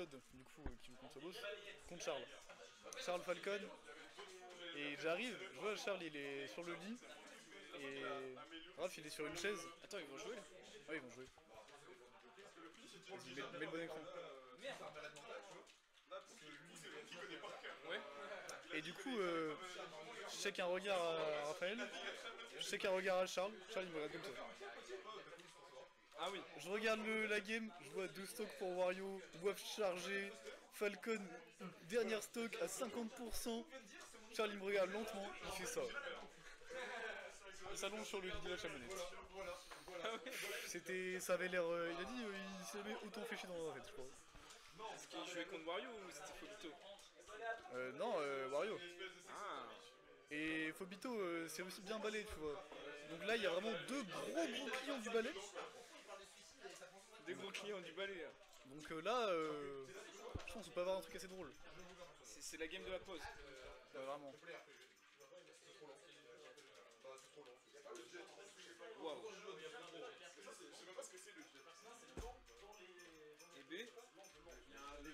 Todd, du coup, qui joue contre Phobos, contre Charles. Charles Falcon. Et j'arrive, je vois Charles, il est sur le lit. Et Raph, il est sur une chaise. Attends, ils vont jouer là? Ouais, ils vont jouer. Vas-y, mets le bon écran. Ouais. Et du coup, je check un regard à Raphaël, je check un regard à Charles. Charles, il me regarde comme ça. Ah oui. Je regarde la game, je vois 2 stocks pour Wario, Waf chargé, Falcon, dernière stock à 50%. Charles, il me regarde lentement, il fait ça. Il s'allonge sur le lit de la chamonette. C'était, ça avait l'air, il a dit, il s'avait autant fait chier dans la fête, je crois. Est-ce qu'il jouait contre Wario ou c'était Fobito? Non, Wario. Ah. Et Fobito, c'est aussi bien balai, tu vois. Donc là, il y a vraiment 2 gros clients du balai. Des gros clients du balai là. Donc là, je pense qu'on peut avoir un truc assez drôle. C'est la game de la pause. Vraiment. Waouh. Et B, le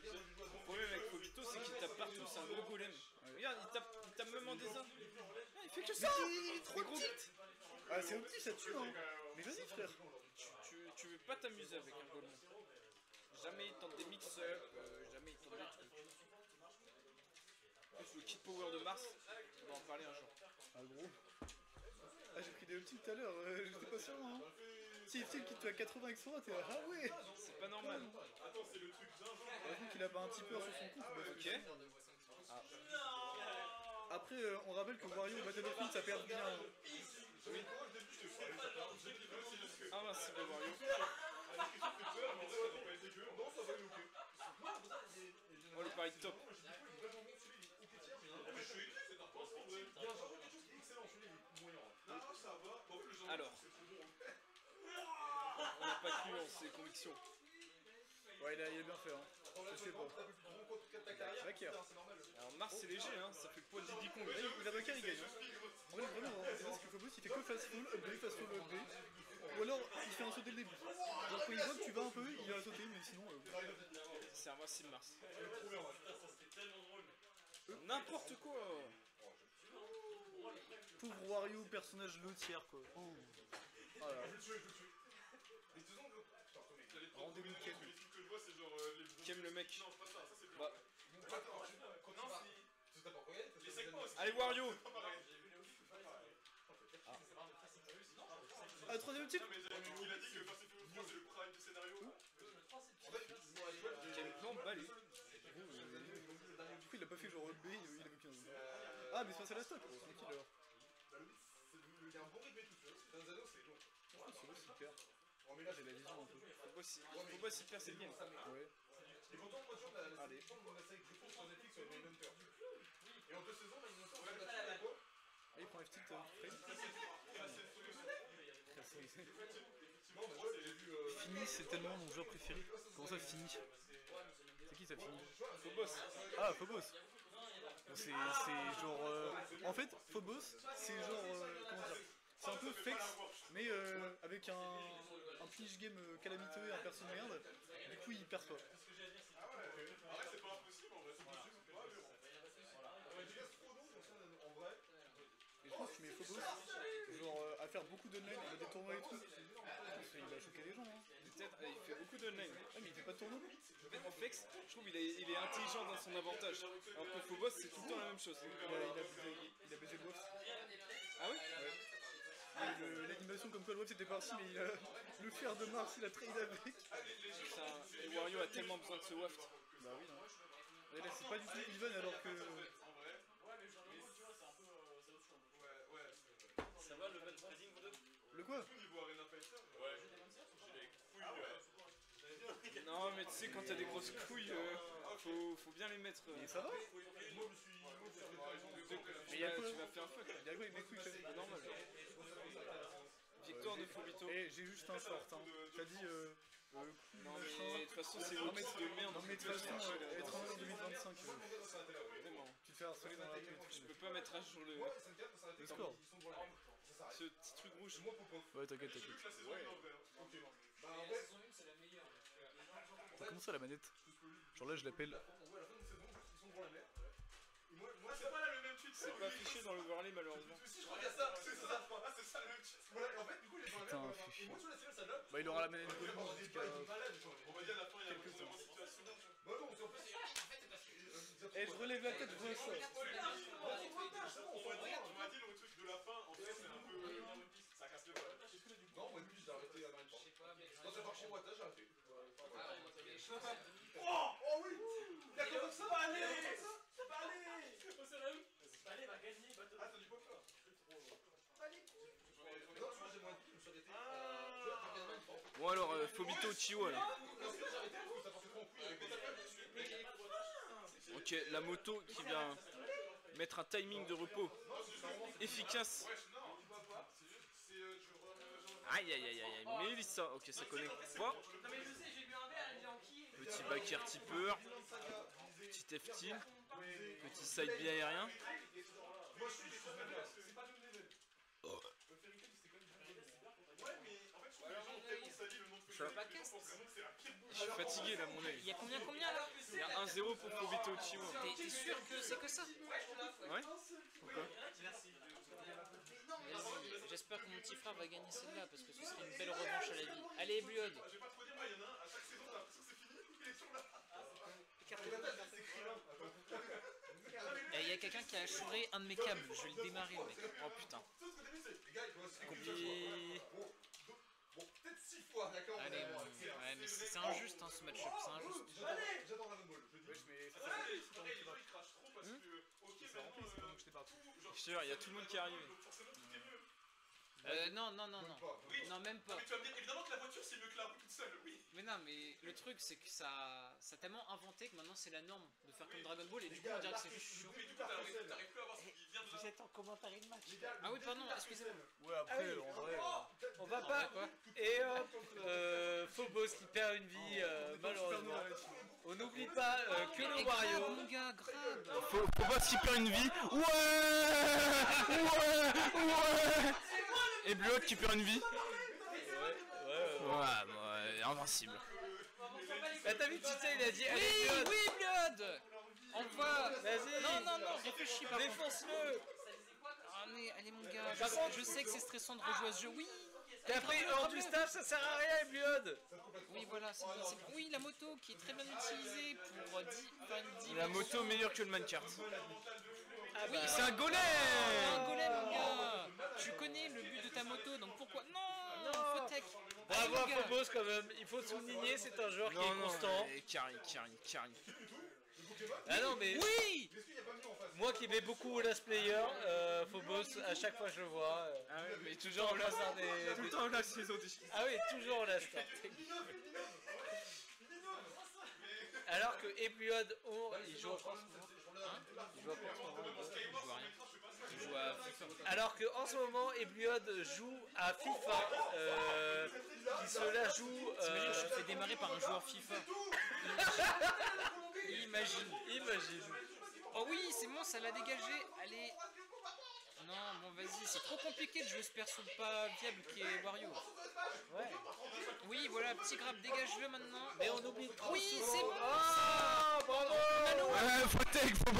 problème avec Fobito, c'est qu'il tape partout, c'est un gros golem. Regarde, il tape même en dessin. Il fait que ça. Il est trop petit. Ah, c'est petit, ça tue, hein. Mais vas-y, frère. Tu veux pas t'amuser avec un golem. Jamais il tente des mix-up, jamais il tente des trucs. Le kit power de Mars, on va en parler un jour. Ah, gros. Ah, j'ai pris des ultimes tout à l'heure, j'étais pas sûr, hein. Si il qui te fait à 80 avec Sora, t'es là, ah ouais. C'est pas normal. Attends, c'est le truc d'un jour. Heureusement qu'il a pas un petit peu sur son compte. Ok. Après, on rappelle que Wario Battle of Field, ça perd bien. Ah bah c'est le Wario. Oh le pari top. Alors. On n'a pas cru en ses convictions. Ouais, il a bien fait, hein. Je sais pas. Baker. Alors Mars c'est léger, hein, ça fait le poids de Diddy Kong. Il a Baker, il gagne. En vrai, vraiment, c'est parce que Phobos, il fait que fast fall, upgrade. Ou alors, il fait un saut dès le début. Donc quand il voit que tu vas un peu, il va sauter, mais sinon... C'est invincible Mars. N'importe quoi. Pauvre Wario, personnage loutière, quoi. Oh. Voilà. Rendez-vous Kem. Kem le mec. Bah. Allez Wario. Ah, troisième titre. Il a dit que Fast and Furious 3 c'est le prime du scénario. Quel plan balai. Du coup, il a pas fait genre B, il avait 15. Ah, mais c'est la stock, tranquille alors. Il y a un bon rythme et tout, tu vois. C'est un Zano, c'est long. C'est vrai, super. Oh, mais là, j'ai la vision un peu. Faut pas s'y faire cette game. Ouais. Et pourtant, moi, tu vois, la sélection de mon série que je trouve sur Netflix sur Mindhunter. Et en 2 saisons, Mindhunter, on regarde la quoi. Ah, il prend F tilt Fini, c'est tellement mon joueur préféré. Comment ça, Fini? C'est qui ça, Fini? Phobos. Ah, Phobos. Bon, c'est genre... En fait, Phobos, c'est genre... comment dire? C'est un peu Fex, mais avec un finish game calamiteux et un perso de merde. Du coup, il perçoit. Ah ouais, c'est pas impossible, en vrai, c'est possible, c'est pas dur. En vrai. Et je pense que tu mets Phobos, genre à faire beaucoup d'online, il a des tournois et tout. Il va choquer les gens, hein. Peut-être, il fait beaucoup d'online. Ah, mais il fait pas de tournoi. En Fex, je trouve il est intelligent dans son avantage. Alors que Phobos, c'est tout le temps la même chose. Il a baisé le Wolf. Ah oui? Ouais. L'animation comme quoi le Wolf c'était parti, mais il a le fer de Mars, il a trade avec. Putain, et Wario a tellement besoin de ce waft. Bah oui, non. Et là, c'est pas du tout even alors que. Ça va le bad trading vous deux? Le quoi? Niveau Arena Fighter. Ouais, j'ai les couilles. Non mais tu sais quand t'as des grosses couilles, faut bien les mettre. Et ça va? Moi je suis Tu vas faire fuck. Il y a quoi avec mes couilles? C'est normal. Victoire de Fobito. Eh, j'ai juste un short, hein. T'as dit Non mais de toute façon c'est une de merde. Non mais de toute façon, être en 2025, Vraiment. tu te fais harceler dans la rue. Je peux pas mettre à jour Le score. ce petit truc rouge. Ouais, t'inquiète. la saison est en vert. Ok. Bah en La vrai, saison 1 c'est la meilleure. T'as comment ça la manette? Genre là, je l'appelle. Ouais, à la fin de saison, ils sont devant la mer. Et moi c'est pas là le même tweet. C'est pas affiché dans l'overlay malheureusement. Si je crois qu'il y a ça, c'est ça. Ah, c'est ça le même tweet. Voilà, et en fait, du coup, il est dans la Putain, mer. fait Et moi, tu vois, la série, ça donne. Bah, il aura la manette de golem On va jusqu'à. dire malade, genre. On va dire à la fin, il y a Quelques une temps. situation. Bah non, c'est en fait, c'est parce que. Eh, je relève la tête, je vois ça. On m'a dit le truc de la fin, en fait, c'est un peu. Ça casse le bol. Non, moi, depuis, j'ai arrêté à Marine Park. Quand ça part chez moi, j'ai arrêté. Oh oui! Il y a comme ça! Allez! Au sérieux? Allez, va gagner, va te. Ah, t'as du pop là? Non, tu vois, j'ai moins de vie, je me suis arrêté. Tu vois, t'as quasiment une forme. Bon alors, Fobito Chiwa là. Parce que j'ai arrêté parce que ça partait trop en couille avec les Ok, la moto qui vient mettre un timing de repos efficace. Aïe aïe aïe aïe, Mélissa, ok ça connecte pas. Non, mais je sais, j'ai bu un verre, elle dit en qui? Petit backer tipeur, petit F-team, petit side B aérien. Moi, je suis c'est pas de level. Oh. Le Fairytale, c'était quand même. Ouais, mais en fait, je trouve que les gens ont tellement sali le nom de Ça- Fairytale. Je pense vraiment que c'est la pire Je suis fatigué là mon Il œil. y a combien là? Il y a 1-0 pour Fobito Chiwa. T'es sûr que c'est que ça? Ouais. Pourquoi? Vas-y, j'espère que mon petit frère va gagner celle-là parce que ce serait une belle revanche à la vie. Allez, Bluod. Je vais pas trop dire, moi, il y en a un, à chaque saison, t'as l'impression que c'est fini, il est toujours là. C'est écrivain. Il y a quelqu'un qui a assuré un de mes câbles, je vais le démarrer le mec. Oh putain. Tout ce qu'au début, c'est. Les gars, il faut se Compliqué. Bon, peut-être 6 fois, d'accord? Allez, bon. Ouais, mais c'est injuste hein, ce match-up, c'est injuste. J'adore Dragon Ball, je dis. Wesh, mais ça Ouais, fait les gens ils crachent trop parce que. Ok, ça remplit, c'est pas donc je t'ai pas. Je te jure, il y a tout le monde qui est arrivé. forcément tout est mieux. Non. Oui. Non, même pas. Mais tu vas me dire évidemment que la voiture c'est mieux que la roue toute seule, oui. Mais non, mais le truc c'est que ça a tellement inventé que maintenant c'est la norme de faire comme Dragon Ball et du coup on dirait que c'est juste chiant. Mais du coup t'arrives plus à voir ce qui vient de là. en commentaire de match. Ah oui, pardon, excusez-moi. Ouais, après, en vrai. On va En pas. vrai, quoi. Et hop, Phobos qui perd une vie, malheureusement. On n'oublie pas que le Et grave, Wario. mon gars, grave. Faut pas skip perd une vie. Ouais. Et Bluot qui perd une vie. Ouais, invincible. Bah t'as vu, tu sais, il a dit allez, Oui, Bluod, oui, Blood. Envoie. vas-y. Non, réfléchis pas. Défonce-le. Allez mon gars, je sais que c'est stressant de rejouer à ce jeu, oui. T'as pris hors du staff, ça sert à rien, Bluod. Oui, voilà, c'est bon. Oui, la moto qui est très bien utilisée pour faire une dive. La moto meilleure que le mancart. Ah Oui, bah, C'est un golem. un golem, mon gars. Tu connais le but de ta moto, donc pourquoi? Non, faut tech. bravo Allez, à mon gars. Phobos quand même. Il faut souligner, c'est un joueur qui est constant. Carry. Ah non, mais Oui. Est-ce qu'il n'y a pas mieux en face? moi qui mets beaucoup au last player, Phobos, à chaque fois je le vois. Ah ouais, mais toujours au last. Tout le temps au last les autres. Ah oui, toujours au last. Alors que Ebluod, il joue en France. Il joue à quoi? Je joue à FIFA. Alors que en ce moment, Ebluod joue à FIFA, qui cela joue. T'imagines, je suis fait démarrer par un joueur FIFA. Imagine. Oh oui, c'est bon, ça l'a dégagé. Allez. Non, bon, vas-y, c'est trop compliqué de jouer ce perso pas viable qui est Wario. Ouais. Oui, voilà, petit grab, dégage-le maintenant. Mais on oublie trop. Oui, souvent. c'est bon. Ah, bravo. On a le waft. Ouais, faut take, faut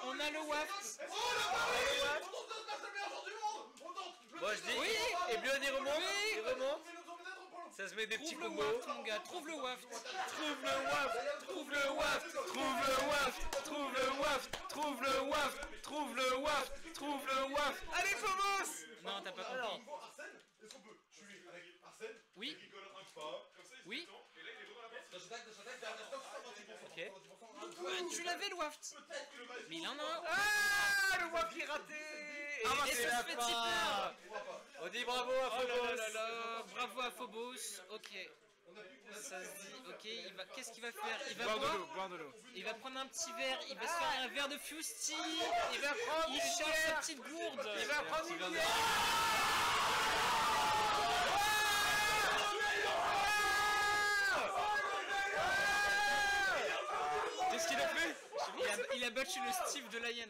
On a le waft. Moi je dis, Oui. Ebluod il remonte, Oui. il remonte. Ça se met des petits Trouve le combos. waft, mon gars, trouve le waft. Trouve le waft. Allez Phobos. Non, t'as pas Alors, compris. Arsène, est-ce qu'on peut tuer avec Arsène? Oui, Il rigole un pas, comme ça il oui. se détend, et là il est vraiment la partie. Ouais, tu l'avais le waft. Mais il en a un. Ah, le waft qui est raté. Et c'est ça la se fait fin. tipeur. On dit bravo à Oh là là Phobos. là là, bravo à Phobos. Ok. Ça se dit, ok, qu'est-ce qu'il va faire? Il va boire, de l'eau. il va prendre un petit verre, il va se faire un verre de Fusty. Il va prendre Il une charge sa bière. petite gourde. Il va prendre une bière. Qu'est-ce qu'il a fait? Il a battu le Steve de Lion.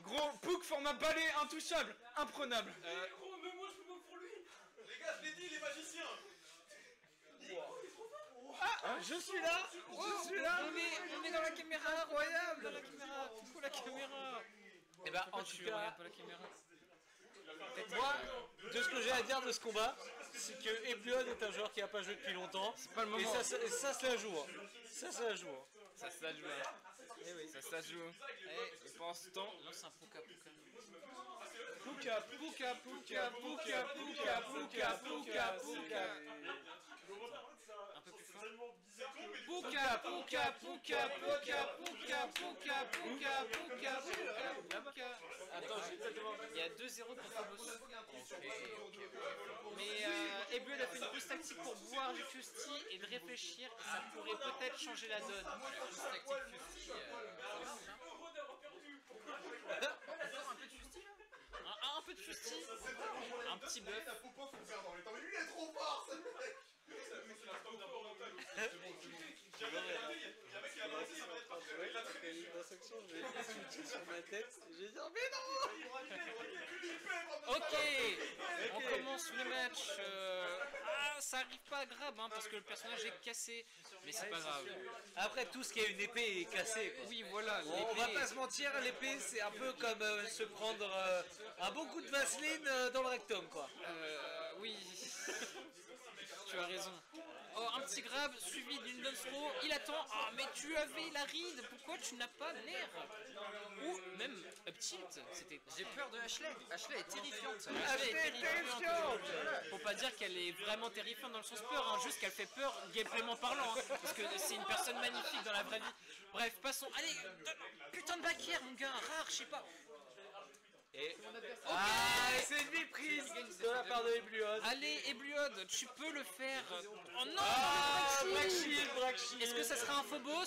Gros, Pook format balai intouchable, imprenable. Gros, même moi je peux pas pour lui. Les gars, je l'ai dit, il est magicien. Je suis là. Je suis là. On est dans la caméra, incroyable. Dans la caméra, coucou la caméra. Et bah en tout Tu cas, regardes pas la caméra. moi, de ce que j'ai à dire de ce combat, c'est que Ebluon est un joueur qui a pas joué depuis longtemps. C'est pas le Et moment. ça se la joue. Ça se la joue. Ça se la joue. Eh oui, ça se la joue. Et pendant ce temps, non, c'est un Puka Puka. Puka, Puka, Puka, Puka, Puka, Puka, Puka, Puka. Un peu plus fort. Puka Puka Puka Puka Puka Puka Puka Puka Puka. Attends, Il y a 2-0 pour Phobos. Mais Ebluon a fait une pause tactique pour boire du Fusti et de réfléchir. Et ça pourrait peut-être changer la donne. La pause tactique Fusti. Encore un peu de Fusti là. Un peu de Fusti. Un petit bœuf. Popov, on perd dans les temps. Mais lui, il est trop fort, ce mec. sur ma tête, j'ai dit mais Ok, on commence le match. Ça arrive pas grave hein, parce que le personnage est cassé, mais c'est pas grave. après tout ce qui est une épée est cassé quoi. Oui, voilà. On va l'épée- pas se mentir, l'épée c'est un peu comme se prendre un bon coup de vaseline dans le rectum quoi. Oui, tu as raison. Oh, un petit grab suivi d'une dance throw. Il attend. Ah, mais tu avais la ride. Pourquoi tu n'as pas l'air? Ou même up tilt. C'était. J'ai peur de Ashley. Ashley est terrifiante. Ashley est terrifiante. Faut pas dire qu'elle est vraiment terrifiante dans le sens peur, hein, juste qu'elle fait peur gameplayment parlant. Hein, parce que c'est une personne magnifique dans la vraie vie. Bref, passons. Allez, putain de back air, mon gars, rare, je sais pas. Et c'est une méprise de la part de Ebluon. Allez, Ebluod, tu peux le faire. Oh non, Black Shield. Est-ce que ça sera un Phobos?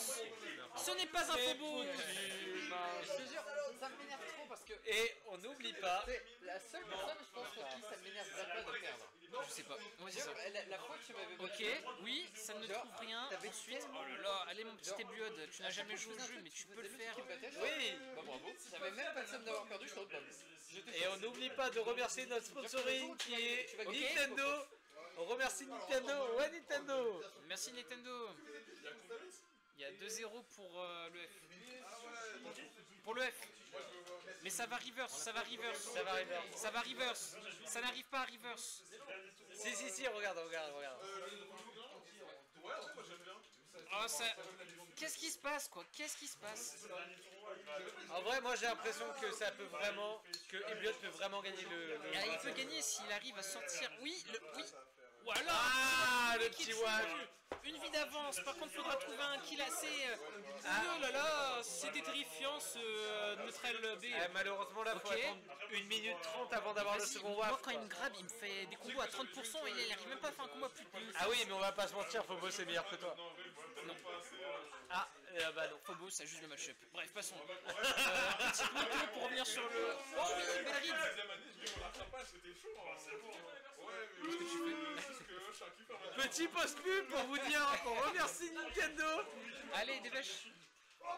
Ce n'est pas un Phobos. Je te jure, ça m'énerve trop parce que Et on n'oublie pas. c'est la seule personne, je pense, pour qui ça m'énerve vraiment de perdre. Je sais pas. Ouais, c'est ça. La fois que tu m'avais Ok, oui, ça ne trouve rien. t'avais Ensuite, oh là là, allez mon petit Ebluod, tu n'as jamais joué au jeu, mais tu peux le faire. Oui. Bah bravo. J'avais même pas le seum d'avoir perdu, je t'en donne. Et on n'oublie pas de remercier notre sponsoring qui est Nintendo. On remercie Nintendo. Ouais Nintendo. Merci Nintendo. Il y a 2-0 pour le F. Pour le F. Mais ça va reverse, ça va reverse. Ça va arriver. Ça va reverse. Ça n'arrive pas à reverse. Si, regarde. Oh, ça... Qu'est-ce qui se passe quoi? Qu'est-ce qui se passe? En vrai, moi j'ai l'impression que ça peut vraiment, que Ebluon peut vraiment gagner le. Ah, il peut gagner s'il arrive à sortir. Oui, oui. Voilà. Ah, le Qui petit tue. watt. Une vie d'avance. Par contre, faudra trouver un kill assez. Oh là là, c'était terrifiant ce neutral B. Malheureusement là, faut Ok. attendre 1 minute 30 avant d'avoir le Vas-y, second moi waf. quand il me grabe, il me fait des combos à 30% et il arrive même pas à faire un combo à plus de Ah oui, mais on va pas se mentir, Phobos est meilleur que toi. Non. Ah, bah non. Phobos, ça juste le match-up. Bref, passons. Petit poteau pour revenir sur le. Oh oui, belle ride. Qu'est-ce que tu fais? Petit post-pub pour vous dire qu'on remercie Nintendo. Allez, dépêche.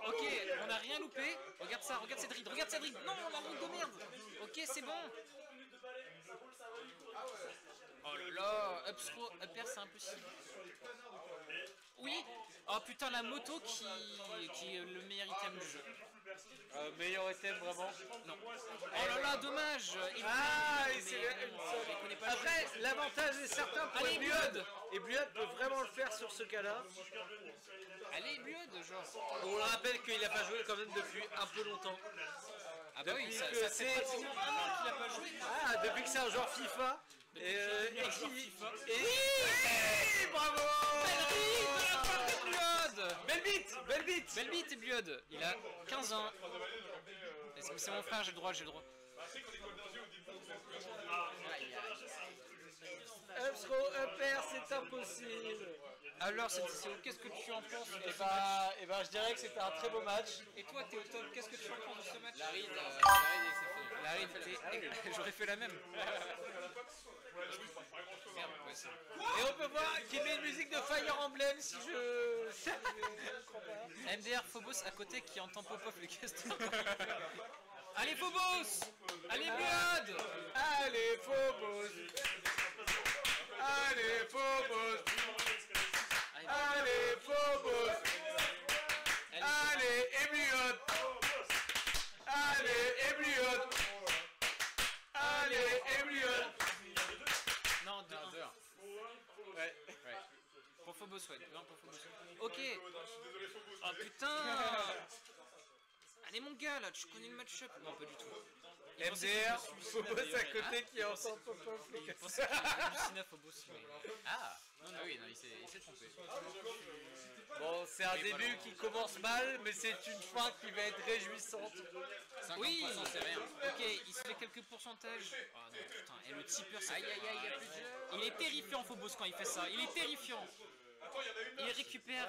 Ok, on n'a rien loupé. Regarde ça, regarde cette ride, regarde cette ride. Non, la ride de merde. Ok, c'est bon. Oh là là, up throw, up air, c'est impossible. Oui. Oh putain, la moto qui est le meilleur item du jeu. Meilleur item vraiment. Non. Oh là là, dommage. Ah, Mais et c'est il connaît pas le Après, jeu. l'avantage est certain pour Allez, Ebluon. Ebluon peut vraiment le faire sur ce cas-là. Allez, Blood, genre. On le rappelle qu'il a pas joué quand même depuis un peu longtemps. Ah bah oui, Depuis ça que fait c'est- pratiquement un an qu'il a pas joué. Ah, depuis que c'est un joueur FIFA. Et bravo. Belle bite. Belle bite, Blood. Il a 15 ans. C'est mon frère, j'ai le droit, j'ai le droit. Up throw, up air, c'est impossible. Alors, qu'est-ce que tu en penses de ce match? Et bah, je dirais que c'était un très beau match. Et toi, t'es au top, qu'est-ce que tu en penses de ce match? La ride, La ride était... J'aurais fait la même. Merde, ouais, c'est... Et on peut voir qu'il met une musique de Fire Emblem si je... MDR Phobos à côté qui entend Popov le castor. Allez Phobos! Allez Blood! Allez Phobos. Allez Phobos. Allez Phobos. Phobos, ouais. 2-1 pour Phobos. Ok. Je suis désolé, Phobos. Oh putain. Allez mon gars là, tu connais le match-up? Non, pas du tout. Il pensait qu'il MDR, me suicidait, Phobos à d'ailleurs. côté qui entend ton Il pensait qu'il hallucinait à Phobos, mais... Ah oui, non, il s'est trompé. Bon, c'est un Oui, début voilà. qui commence mal, mais c'est une fin qui va être réjouissante. 50%, Oui, c'est rien. ok, il se fait quelques pourcentages. Oh non, putain, et le tipeur, c'est... Aïe, aïe, aïe, il y a plus de jeu. Il est terrifiant, Phobos, quand il fait ça. Il est terrifiant. Il récupère...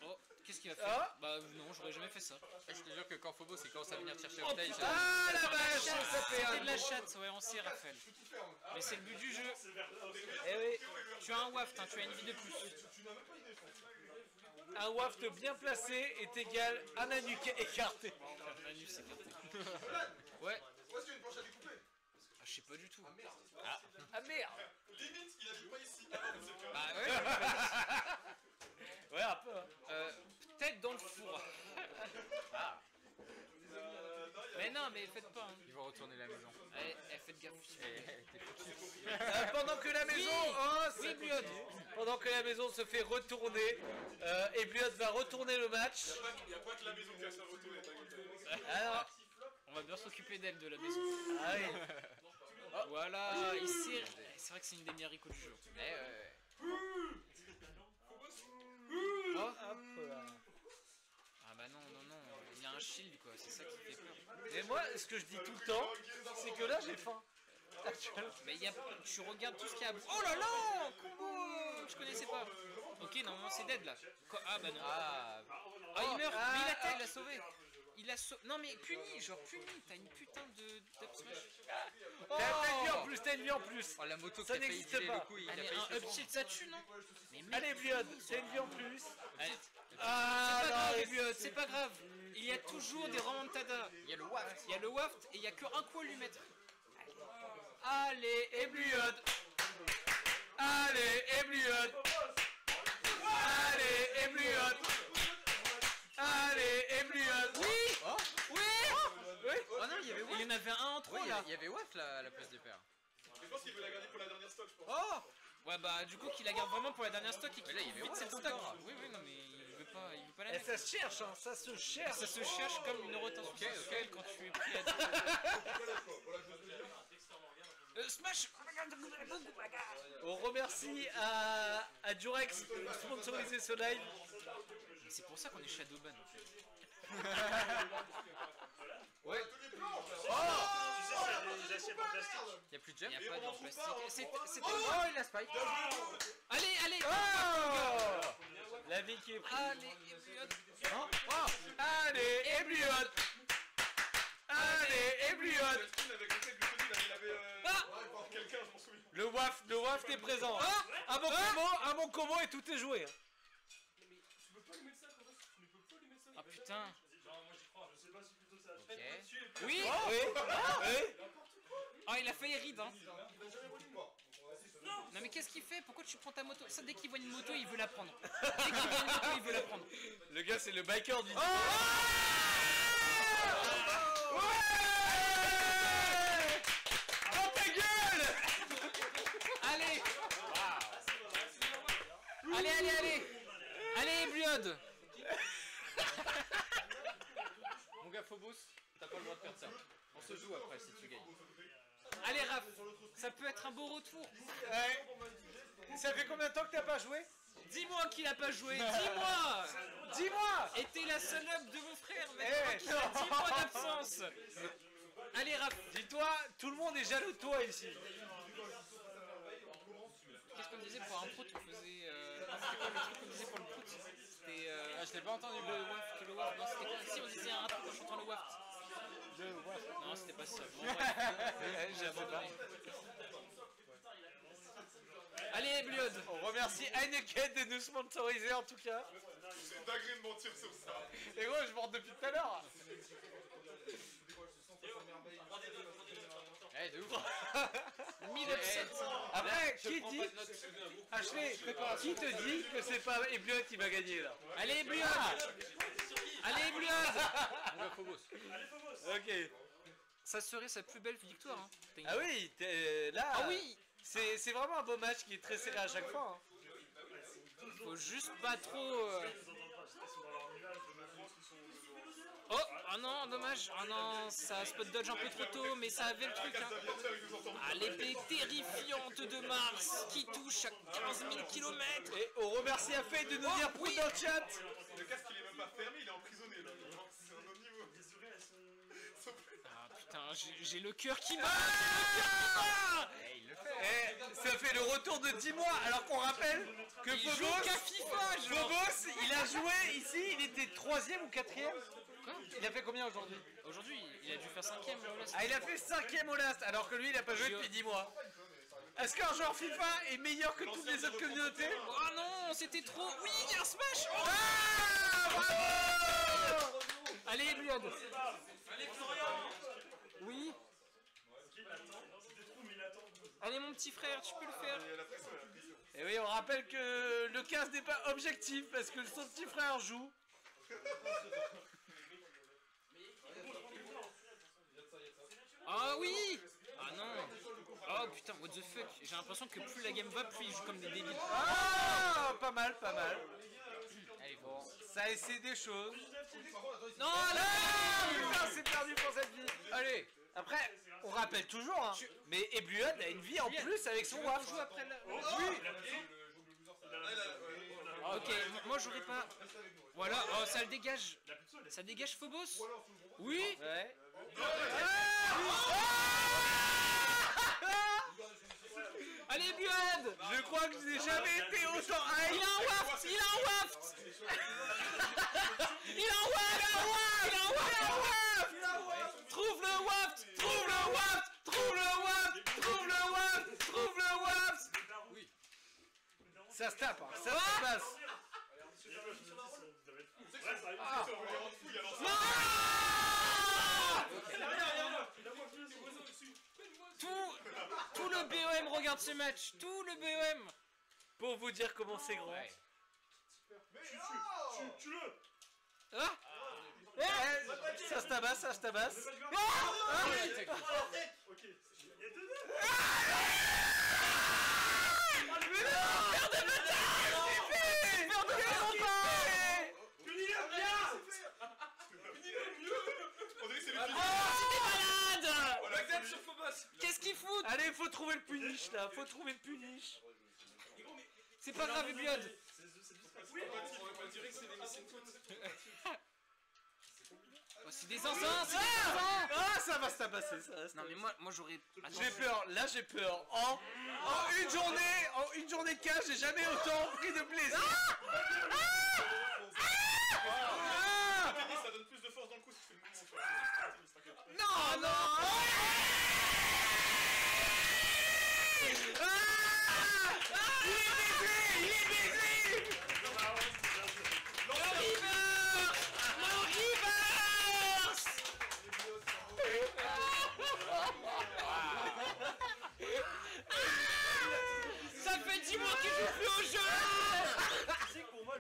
Oh, qu'est-ce qu'il va faire? Ah. Bah non, j'aurais jamais fait ça. Je te jure que quand Phobos il commence à venir chercher Oh le stage, putain. Ah la La vache, chatte, ça fait c'était un... de la chatte, ouais, on sait, Raphaël. Mais c'est le but du jeu. Eh oui, Tu as un waft, hein, tu as une vie de plus. un waft bien placé est égal à un nuque écarté. Manu, c'est écarté. Ouais. Où est-ce qu'il y a une planche à découper? Ah, je sais pas du tout. Ah merde. Limite, il a dit pas ici. Bah ouais. Ouais, un peu. Hein. Peut-être dans le four. Mais non, mais faites pas. Hein. il va retourner la maison. Faites gaffe. Pendant que la maison, Oui. oh, Oui, c'est Bliod. pendant que la maison se fait retourner, et Bliod va retourner le match. Il n'y a pas que la maison qui va se faire retourner, t'inquiète. Alors, On va bien s'occuper d'elle de la maison. ah oui. Voilà, il sert. C'est vrai que c'est une des meilleures icônes du jeu. Oh. Hop là. Ah bah non, non, non. Il y a un shield quoi, c'est ça qui fait peur. Et moi, ce que je dis tout le temps, c'est que là j'ai faim. Actuellement. Mais il y a... tu regardes tout ce qu'il y a. Oh là là, combo. Je connaissais pas. Ok, normalement c'est dead là. Ah bah non. Ah, il meurt. Mais il l'a sauvé. Il a sauvé. Non mais puni, genre puni. T'as une putain de d'up smash. T'as une vie en plus, t'as une vie en plus. Oh la moto Ça qui a failli n'existe filer pas. le coup, il a Allez, failli un se up prendre. shield ça tue non? Mais mec, Allez Bliod, t'as une vie en plus. allez. Ah C'est pas non, grave, mais Bliod, c'est pas grave. Il y a toujours des remontadas. Il y a le waft. Il y a le waft et il y a que un coup à lui mettre. allez, et Bliod. Allez, et Bliod. Allez, et Bliod. Allez, et Bliod. Oui. Oui. Oui. Oh non, il y avait Il waft. y en avait un en trop Oui, là. il y avait waft là, à la place du père. Je pense qu'il veut la garder pour la dernière stock, je pense. Oh. Ouais bah du coup qu'il la garde vraiment pour la dernière stock et Mais qu'il là, il y avait vite waft cette stock. encore. Oui oui non mais il veut pas la Et mettre. ça se cherche, hein, ça se cherche. Ça se cherche comme une retention sexuelle quand tu es pris à Smash. On remercie à Durex de sponsoriser ce live. Mais c'est pour ça qu'on est Shadowban. Ouais. Il y a plus de Il jump. n'y a pas de plastique. C'était Oh, il a spike. Allez allez. Oh la vie qui est prise. Allez. Allez, et Bliod. Allez, et Bliod. Avec le fait que le Covid, il avait. Ah. Par quelqu'un, je m'en souviens. Le waft est présent. Un bon combo et tout est joué. Ah putain. Ok. Oui. Oui. Oui. Oh il a failli ride hein. Non mais qu'est-ce qu'il fait? Pourquoi tu prends ta moto? Ça dès qu'il voit une moto il veut la prendre. Dès qu'il voit une moto il veut la prendre. Le gars c'est le biker du. Oh ta gueule. Allez. Allez. Allez Bliod. Mon gars Phobos, t'as pas le droit de perdre ça. On se joue après si tu gagnes. Allez Raph. Ça peut être un beau retour. Ouais. Ça fait combien de temps que t'as pas joué? Dis-moi qu'il a pas joué. Dis-moi. Dis-moi. Et t'es la seule up de mon frère. Eh, Mais qu'il a 10 mois d'absence. Allez Raph. Dis-toi, tout le monde est jaloux de toi ici. Qu'est-ce qu'on disait pour un prout? On faisait. C'était quoi le truc qu'on disait pour le prout? C'était. Ah, je l'ai pas entendu. Le waft. Non, c'était quoi? Si on disait un truc en chantant le waft. Non, c'était pas ça. Bon, bref. J'ai abandonné. Allez, Bliod. On remercie Heineken de nous sponsoriser en tout cas. C'est une dinguerie de mentir sur ça. Et gros, je mords depuis tout à l'heure. Eh, de ouf. 1000 upsets. Après, qui dit Ashley, qui te dit que c'est pas Ebliot qui va gagner là? Allez, Bliod. Allez, Bliod. Mon gars Phobos. Ok. Ça serait sa plus belle victoire. Hein. Ah oui, là. Ah oui. C'est vraiment un beau match qui est très serré à chaque fois. Hein. Faut juste pas trop... Oh, ah non, dommage. Ah non, ça spot dodge un peu trop tôt, mais ça avait le truc. Hein. Ah, l'épée terrifiante de Mars qui touche à 15 000 km. Et on remercie Afei de nous dire oui dans le chat. Le casque il est même pas fermé, il est emprisonné là. C'est un autre niveau. Ah putain, j'ai le cœur qui bat. Ça fait le retour de 10 mois, alors qu'on rappelle que Il joue qu'à FIFA, genre. Phobos, il a joué ici, il était 3ème ou 4ème. Quoi? Il a fait combien aujourd'hui? Aujourd'hui, il a dû faire 5ème au last. Ah, il a fait 5ème au last, alors que lui, il a pas joué depuis 10 mois. Est-ce qu'un joueur FIFA est meilleur que toutes les autres communautés? Oh non, c'était trop... Oui, il y a un smash. Oh Ah, bravo! allez, Blood. Oui. Allez, mon petit frère, tu peux le faire. Et oui, on rappelle que le 15 n'est pas objectif, parce que son petit frère joue. Ah oui. Ah non. Oh putain, what the fuck. J'ai l'impression que plus la game va, plus ils jouent comme des débiles. Ah, pas mal, pas mal. Allez, bon, ça essaie des choses. Non, Ah, là. putain, c'est perdu pour cette vie. Allez, après, on rappelle toujours, hein, mais Ebluod a une vie en plus avec son On WAF. joue après la... Oui. Ok, moi j'aurais pas... Voilà, oh, ça le dégage. Ça dégage Phobos. Oui. Ouais. Allez, Buad. Je crois que je n'ai jamais été autant Il hype. a un waft. Il a un waft. Il a un waft. Il a un waft. Trouve le waft. Trouve le waft. Trouve le waft. Trouve le waft. Trouve le waft. Oui. Ça se tape, hein, ça se passe. Tout le BOM regarde ce match. Tout le BOM. Pour vous dire comment c'est grand. Ah. Eh, ça se tabasse, ça se tabasse. Qu'est-ce qu'il fout? Allez, faut trouver le punish là, faut trouver le punish. C'est pas grave, Buad. Oh, c'est des zinzins, c'est des zinzins. Ah, ça va se tabasser, ça va se Non mais moi j'aurais... J'ai peur, là j'ai peur. En une journée de cash, j'ai jamais autant pris de plaisir.